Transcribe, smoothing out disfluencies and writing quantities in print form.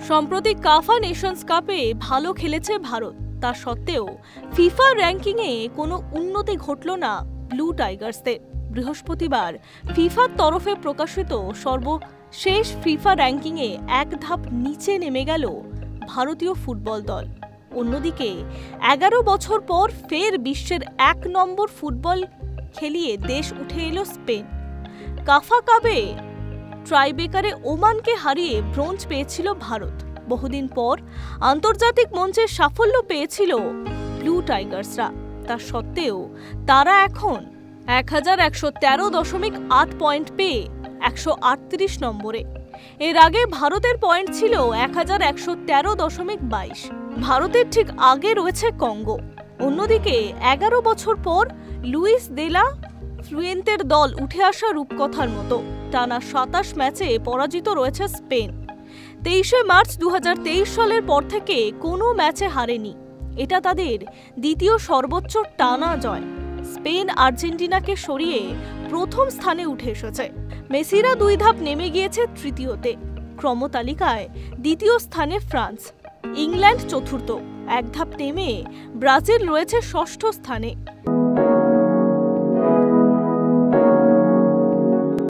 সম্প্রতি কাফা নেশনস কাপে ভালো খেলেছে ভারত, তা সত্ত্বেও ফিফা র্যাঙ্কিংয়ে কোনো উন্নতি ঘটল না ব্লু টাইগার্সদের। বৃহস্পতিবার ফিফার তরফে প্রকাশিত সর্বশেষ ফিফা র্যাঙ্কিংয়ে এক ধাপ নিচে নেমে গেল ভারতীয় ফুটবল দল। অন্যদিকে 11 বছর পর ফের বিশ্বের 1 নম্বর ফুটবল খেলিয়ে দেশ উঠে এলো স্পেন। কাফা কাপে ট্রাইবেকারে ওমানকে হারিয়ে ব্রোঞ্জ পেয়েছিল ভারত। বহুদিন পর আন্তর্জাতিক মঞ্চে সাফল্য পেয়েছিল ব্লু টাইগার্সরা, তা সত্ত্বেও তারা এখন 1113.8 পয়েন্ট পেয়ে 138 নম্বরে। এর আগে ভারতের পয়েন্ট ছিল 1113.22। ভারতের ঠিক আগে রয়েছে কঙ্গো। অন্যদিকে 11 বছর পর লুইস দেলা ফ্লুয়েন্তের দল উঠে আসা রূপকথার মতো টানা 27 ম্যাচে পরাজিত রয়েছে স্পেন। 23 মার্চ 2023 সালের পর থেকে কোনো ম্যাচে হারেনি। এটা তাদের দ্বিতীয় সর্বোচ্চ টানা জয়। স্পেন আর্জেন্টিনাকে সরিয়ে প্রথম স্থানে উঠে এসেছে। মেসিরা 2 ধাপ নেমে গিয়েছে তৃতীয়তে। ক্রমতালিকায় দ্বিতীয় স্থানে ফ্রান্স, ইংল্যান্ড চতুর্থ। 1 ধাপ নেমে ব্রাজিল রয়েছে ষষ্ঠ স্থানে।